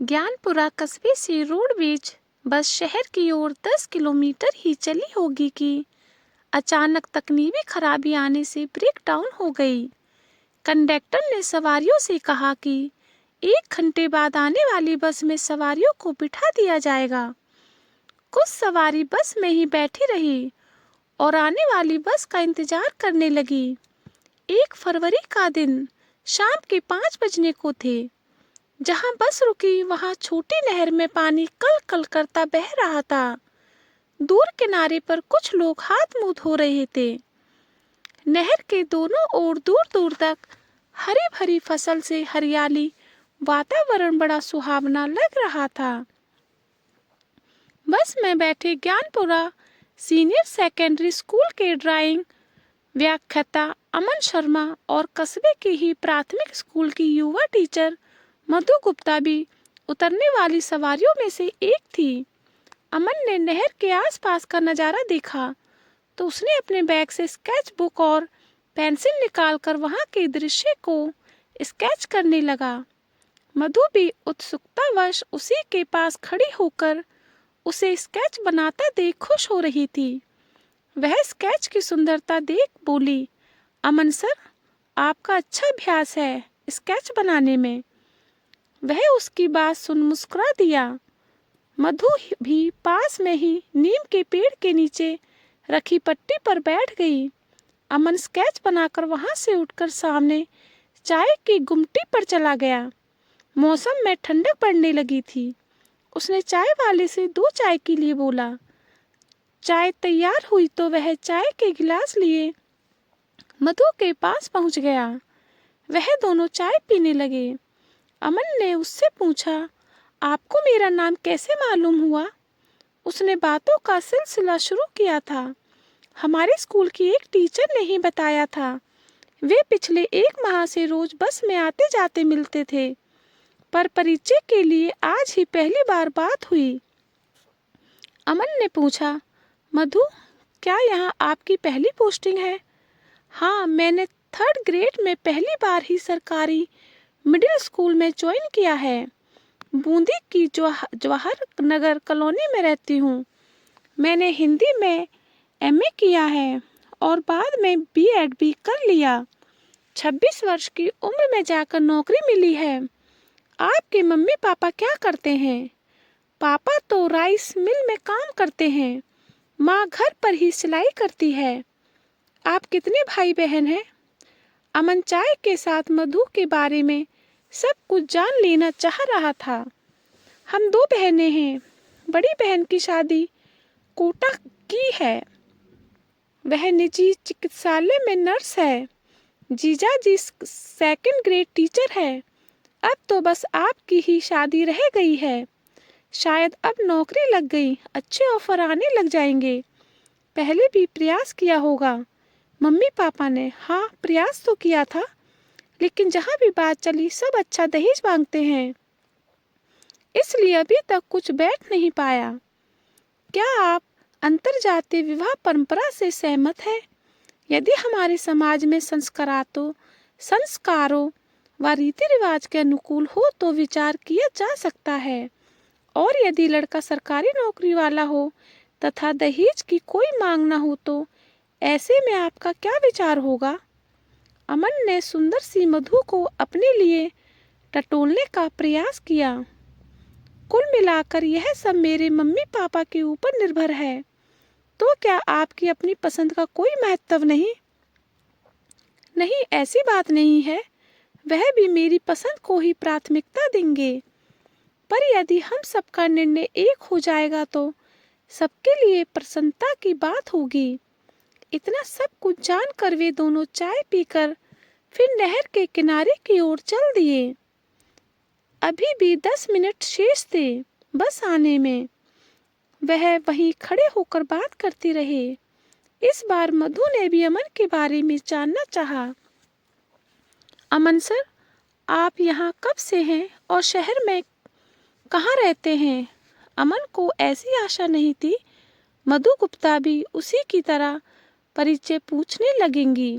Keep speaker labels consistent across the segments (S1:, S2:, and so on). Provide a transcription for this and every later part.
S1: ज्ञानपुरा कस्बे से roadways bus शहर की ओर 10 किलोमीटर ही चली होगी कि अचानक तकनीकी खराबी आने से ब्रेक डाउन हो गई। कंडक्टर ने सवारियों से कहा कि 1 घंटे बाद आने वाली बस में सवारियों को बिठा दिया जाएगा। कुछ सवारी बस में ही बैठी रही और आने वाली बस का इंतजार करने लगी। 1 फरवरी का दिन शाम के 5 बजने को थे। जहां बस रुकी वहां छोटी नहर में पानी कल कल करता बह रहा था। दूर किनारे पर कुछ लोग हाथ मुंह धो रहे थे। नहर के दोनों ओर दूर दूर तक हरी भरी फसल से हरियाली, वातावरण बड़ा सुहावना लग रहा था। बस में बैठे ज्ञानपुरा सीनियर सेकेंडरी स्कूल के ड्राइंग व्याख्याता अमन शर्मा और कस्बे की ही प्राथमिक स्कूल की युवा टीचर मधु गुप्ता भी उतरने वाली सवारियों में से एक थी। अमन ने नहर के आसपास का नजारा देखा तो उसने अपने बैग से स्केच बुक और पेंसिल निकालकर वहां के दृश्य को स्केच करने लगा। मधु भी उत्सुकतावश उसी के पास खड़ी होकर उसे स्केच बनाता देख खुश हो रही थी। वह स्केच की सुंदरता देख बोली, अमन सर, आपका अच्छा अभ्यास है स्केच बनाने में। वह उसकी बात सुन मुस्कुरा दिया। मधु भी पास में ही नीम के पेड़ के नीचे रखी पट्टी पर बैठ गई। अमन स्केच बनाकर वहां से उठकर सामने चाय की गुमटी पर चला गया। मौसम में ठंडक पड़ने लगी थी। उसने चाय वाले से 2 चाय के लिए बोला। चाय तैयार हुई तो वह चाय के गिलास लिए मधु के पास पहुंच गया। वह दोनों चाय पीने लगे। अमन ने उससे पूछा, आपको मेरा नाम कैसे मालूम हुआ? उसने बातों का सिलसिला शुरू किया था। हमारे स्कूल की एक टीचर ने ही बताया था। वे पिछले 1 माह से रोज बस में आते जाते मिलते थे, पर परिचय के लिए आज ही पहली बार बात हुई। अमन ने पूछा, मधु, क्या यहाँ आपकी पहली पोस्टिंग है? हाँ, मैंने 3rd ग्रेड में पहली बार ही सरकारी मिडिल स्कूल में ज्वाइन किया है। बूंदी की जवाहर नगर कॉलोनी में रहती हूँ। मैंने हिंदी में एमए किया है और बाद में बीएड भी कर लिया। 26 वर्ष की उम्र में जाकर नौकरी मिली है। आपके मम्मी पापा क्या करते हैं? पापा तो राइस मिल में काम करते हैं। माँ घर पर ही सिलाई करती है। आप कितने भाई बहन हैं? अमन चाय के साथ मधु के बारे में सब कुछ जान लेना चाह रहा था। हम 2 बहनें हैं। बड़ी बहन की शादी कोटा की है। वह निजी चिकित्सालय में नर्स है। जीजा जी 2nd ग्रेड टीचर है। अब तो बस आपकी ही शादी रह गई है। शायद अब नौकरी लग गई, अच्छे ऑफर आने लग जाएंगे। पहले भी प्रयास किया होगा। मम्मी पापा ने हाँ प्रयास तो किया था, लेकिन जहाँ भी बात चली सब अच्छा दहेज मांगते हैं, इसलिए अभी तक कुछ बैठ नहीं पाया। क्या आप अंतरजातीय विवाह परंपरा से सहमत है? यदि हमारे समाज में संस्कारों व रीति रिवाज के अनुकूल हो तो विचार किया जा सकता है, और यदि लड़का सरकारी नौकरी वाला हो तथा दहेज की कोई मांग न हो तो ऐसे में आपका क्या विचार होगा? अमन ने सुंदर सी मधु को अपने लिए टटोलने का प्रयास किया। कुल मिलाकर यह सब मेरे मम्मी पापा के ऊपर निर्भर है, तो क्या आपकी अपनी पसंद का कोई महत्व नहीं? नहीं, ऐसी बात नहीं है। वह भी मेरी पसंद को ही प्राथमिकता देंगे, पर यदि हम सबका निर्णय एक हो जाएगा तो सबके लिए प्रसन्नता की बात होगी। इतना सब कुछ जानकर वे दोनों चाय पीकर फिर नहर के किनारे की ओर चल दिए। अभी भी 10 मिनट शेष थे बस आने में। वह वहीं खड़े होकर बात करती रहे। इस बार मधु ने भी अमन के बारे में जानना चाहा। अमन सर, आप यहाँ कब से हैं और शहर में कहाँ रहते हैं? अमन को ऐसी आशा नहीं थी मधु गुप्ता भी उसी की तरह परिचय पूछने लगेंगी।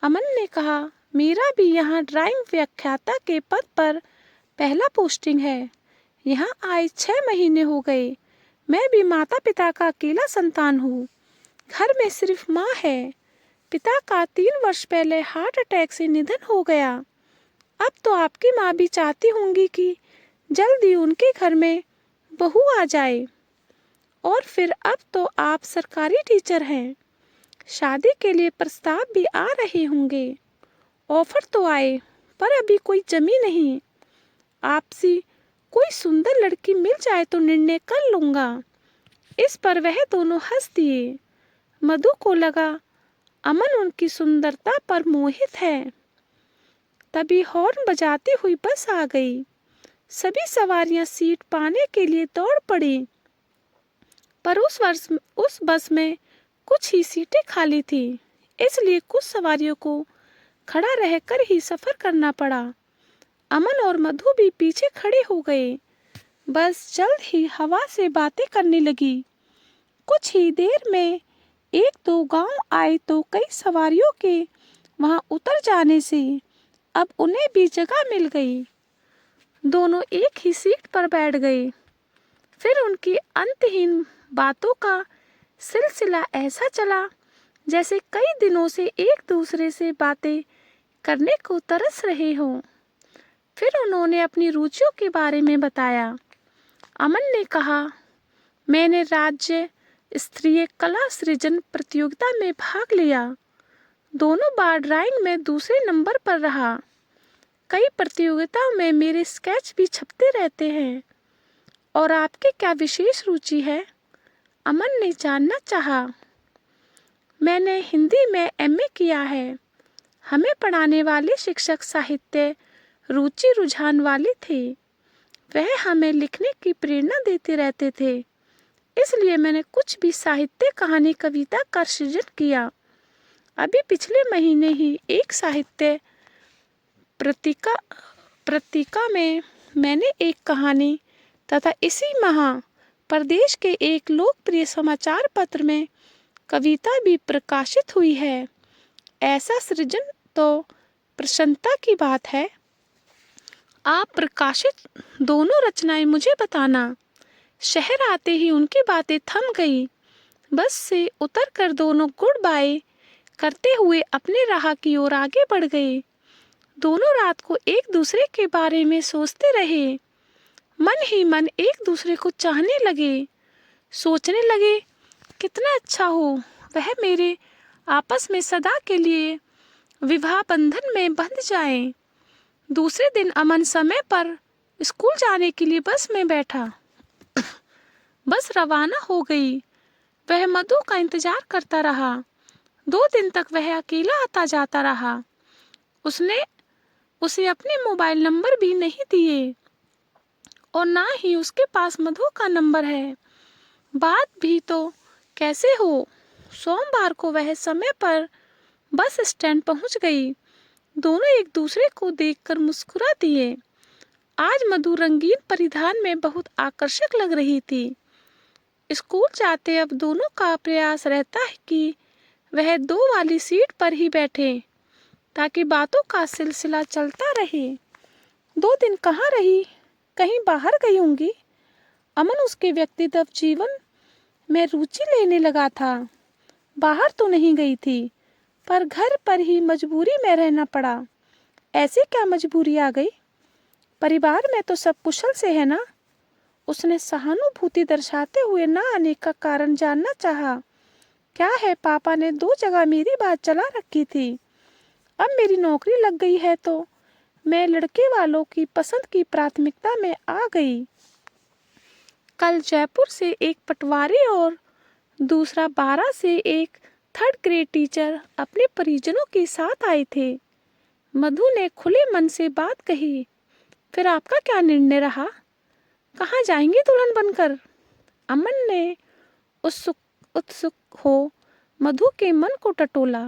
S1: अमन ने कहा, मेरा भी यहाँ ड्राइंग व्याख्याता के पद पर पहला पोस्टिंग है। यहाँ आए 6 महीने हो गए। मैं भी माता पिता का अकेला संतान हूँ। घर में सिर्फ माँ है। पिता का 3 वर्ष पहले हार्ट अटैक से निधन हो गया। अब तो आपकी माँ भी चाहती होंगी कि जल्दी उनके घर में बहू आ जाए। और फिर अब तो आप सरकारी टीचर हैं। शादी के लिए प्रस्ताव भी आ रहे होंगे। ऑफर तो आए, पर अभी कोई जमी नहीं। आपसी कोई सुंदर लड़की मिल जाए तो निर्णय कर लूंगा। इस पर वह दोनों हंस दिए। मधु को लगा अमन उनकी सुंदरता पर मोहित है। तभी हॉर्न बजाती हुई बस आ गई। सभी सवारियां सीट पाने के लिए दौड़ पड़ी, पर उस बस में कुछ ही सीटें खाली थी, इसलिए कुछ सवारियों को खड़ा रहकर ही सफर करना पड़ा। अमन और मधु भी पीछे खड़े हो गए। बस जल्द ही हवा से बातें करने लगी। कुछ ही देर में एक दो गांव आए तो कई सवारियों के वहां उतर जाने से अब उन्हें भी जगह मिल गई। दोनों एक ही सीट पर बैठ गए। फिर उनकी अंतहीन बातों का सिलसिला ऐसा चला जैसे कई दिनों से एक दूसरे से बातें करने को तरस रहे हों। फिर उन्होंने अपनी रुचियों के बारे में बताया। अमन ने कहा, मैंने राज्य स्तरीय कला सृजन प्रतियोगिता में भाग लिया। दोनों बार ड्राइंग में दूसरे नंबर पर रहा। कई प्रतियोगिताओं में मेरे स्केच भी छपते रहते हैं। और आपकी क्या विशेष रुचि है? अमन ने जानना चाहा। मैंने हिंदी में एमए किया है। हमें पढ़ाने वाले शिक्षक साहित्य रुचि रुझान वाले थे। वह हमें लिखने की प्रेरणा देते रहते थे, इसलिए मैंने कुछ भी साहित्य, कहानी, कविता का सृजन किया। अभी पिछले महीने ही एक साहित्य पत्रिका में मैंने एक कहानी तथा इसी माह प्रदेश के एक लोकप्रिय समाचार पत्र में कविता भी प्रकाशित हुई है। ऐसा सृजन तो प्रसन्नता की बात है। आप प्रकाशित दोनों रचनाएं मुझे बताना। शहर आते ही उनकी बातें थम गई। बस से उतरकर दोनों गुड बाय करते हुए अपने राह की ओर आगे बढ़ गए। दोनों रात को एक दूसरे के बारे में सोचते रहे। मन ही मन एक दूसरे को चाहने लगे। सोचने लगे, कितना अच्छा हो वह मेरे आपस में सदा के लिए विवाह बंधन में बंध जाएं। दूसरे दिन अमन समय पर स्कूल जाने के लिए बस में बैठा। बस रवाना हो गई। वह मधु का इंतजार करता रहा। 2 दिन तक वह अकेला आता जाता रहा। उसने उसे अपने मोबाइल नंबर भी नहीं दिए और ना ही उसके पास मधु का नंबर है। बात भी तो कैसे हो। सोमवार को वह समय पर बस स्टैंड पहुंच गई। दोनों एक दूसरे को देखकर मुस्कुरा दिए। आज मधु रंगीन परिधान में बहुत आकर्षक लग रही थी। स्कूल जाते अब दोनों का प्रयास रहता है कि वह 2 वाली सीट पर ही बैठे, ताकि बातों का सिलसिला चलता रहे। 2 दिन कहाँ रही? कहीं बाहर गई होंगी। अमन उसके व्यक्तिगत जीवन में रुचि लेने लगा था। बाहर तो नहीं गई थी, पर घर पर ही मजबूरी में रहना पड़ा। ऐसी क्या मजबूरी आ गई? परिवार में तो सब कुशल से है ना? उसने सहानुभूति दर्शाते हुए ना आने का कारण जानना चाहा। क्या है, पापा ने 2 जगह मेरी बात चला रखी थी। अब मेरी नौकरी लग गई है तो मैं लड़के वालों की पसंद की प्राथमिकता में आ गई। कल जयपुर से एक पटवारी और दूसरा 12 से एक 3rd ग्रेड टीचर अपने परिजनों के साथ आए थे। मधु ने खुले मन से बात कही। फिर आपका क्या निर्णय रहा? कहाँ जाएंगे दुल्हन बनकर? अमन ने उत्सुक हो मधु के मन को टटोला।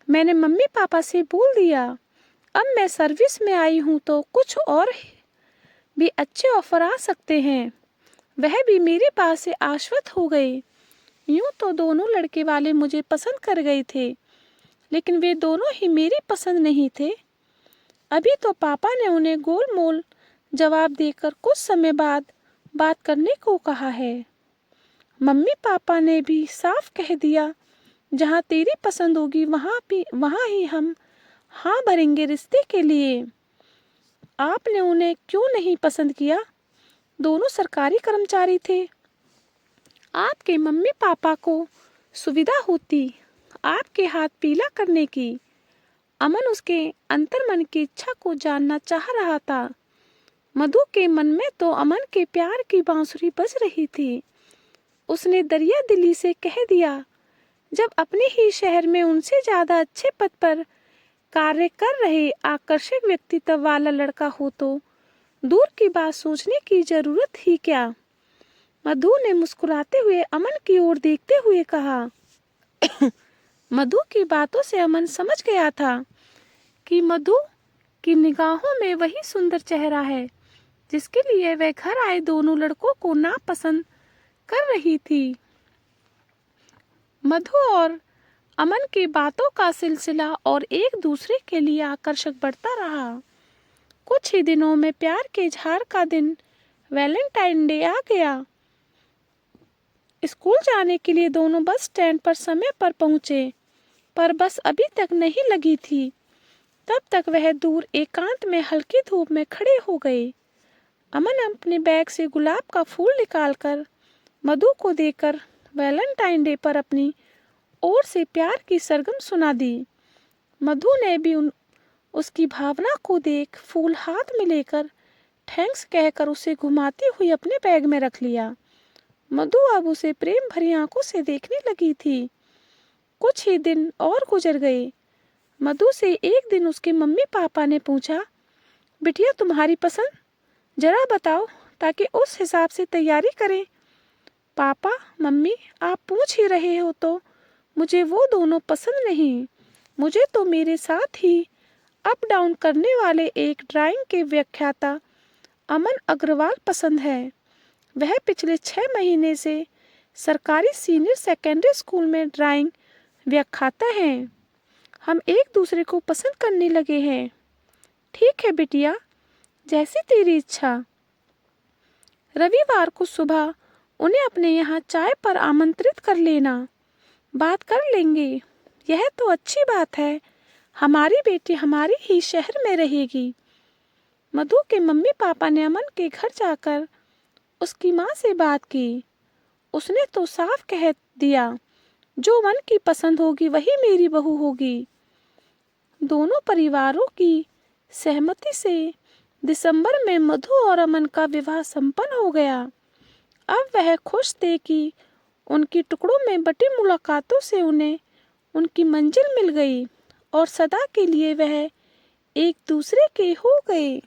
S1: मैंने मम्मी पापा से बोल दिया। अब मैं सर्विस में आई हूँ तो कुछ और भी अच्छे ऑफर आ सकते हैं। वह भी मेरी बात से आश्वस्त हो गए। यूं तो दोनों लड़के वाले मुझे पसंद कर गए थे, लेकिन वे दोनों ही मेरी पसंद नहीं थे। अभी तो पापा ने उन्हें गोलमोल जवाब देकर कुछ समय बाद बात करने को कहा है। मम्मी पापा ने भी साफ कह दिया, जहाँ तेरी पसंद होगी वहाँ ही हम हाँ भरेंगे रिश्ते के लिए। आपने उन्हें क्यों नहीं पसंद किया? दोनों सरकारी कर्मचारी थे। आपके मम्मी पापा को सुविधा होती आपके हाथ पीला करने की। अमन उसके अंतर्मन की इच्छा को जानना चाह रहा था। मधु के मन में तो अमन के प्यार की बांसुरी बज रही थी। उसने दरिया दिली से कह दिया, जब अपने ही शहर में उनसे ज्यादा अच्छे पद पर कार्य कर रहे आकर्षक व्यक्तित्व वाला लड़का हो तो दूर की बात सोचने की जरूरत ही क्या। मधु ने मुस्कुराते हुए अमन की ओर देखते हुए कहा। मधु की बातों से अमन समझ गया था कि मधु की निगाहों में वही सुंदर चेहरा है जिसके लिए वह घर आए दोनों लड़कों को नापसंद कर रही थी। मधु और अमन की बातों का सिलसिला और एक दूसरे के लिए आकर्षक बढ़ता रहा। कुछ ही दिनों में प्यार के इजहार का दिन वैलेंटाइन डे आ गया। स्कूल जाने के लिए दोनों बस स्टैंड पर समय पर पहुंचे, पर बस अभी तक नहीं लगी थी। तब तक वह दूर एकांत में हल्की धूप में खड़े हो गए। अमन अपने बैग से गुलाब का फूल निकालकर मधु को देकर वैलेंटाइन डे पर अपनी ओर से प्यार की सरगम सुना दी। मधु ने भी उसकी भावना को देख फूल हाथ में लेकर थैंक्स कहकर उसे घुमाती हुई अपने बैग में रख लिया। मधु अब उसे प्रेम भरी आंखों से देखने लगी थी। कुछ ही दिन और गुजर गए। मधु से एक दिन उसके मम्मी पापा ने पूछा, बिटिया तुम्हारी पसंद जरा बताओ ताकि उस हिसाब से तैयारी करें। पापा मम्मी आप पूछ ही रहे हो तो मुझे वो दोनों पसंद नहीं। मुझे तो मेरे साथ ही अप डाउन करने वाले एक ड्राइंग के व्याख्याता अमन अग्रवाल पसंद है। वह पिछले 6 महीने से सरकारी सीनियर सेकेंडरी स्कूल में ड्राइंग व्याख्याता हैं। हम एक दूसरे को पसंद करने लगे हैं। ठीक है बिटिया, जैसी तेरी इच्छा। रविवार को सुबह उन्हें अपने यहाँ चाय पर आमंत्रित कर लेना। बात कर लेंगे। यह तो अच्छी बात है, हमारी बेटी हमारी ही शहर में रहेगी। मधु के मम्मी पापा ने अमन के घर जाकर उसकी माँ से बात की। उसने तो साफ कह दिया, जो मन की पसंद होगी वही मेरी बहू होगी। दोनों परिवारों की सहमति से दिसंबर में मधु और अमन का विवाह संपन्न हो गया। अब वह खुश थे कि उनकी टुकड़ों में बटी मुलाकातों से उन्हें उनकी मंजिल मिल गई और सदा के लिए वह एक दूसरे के हो गए।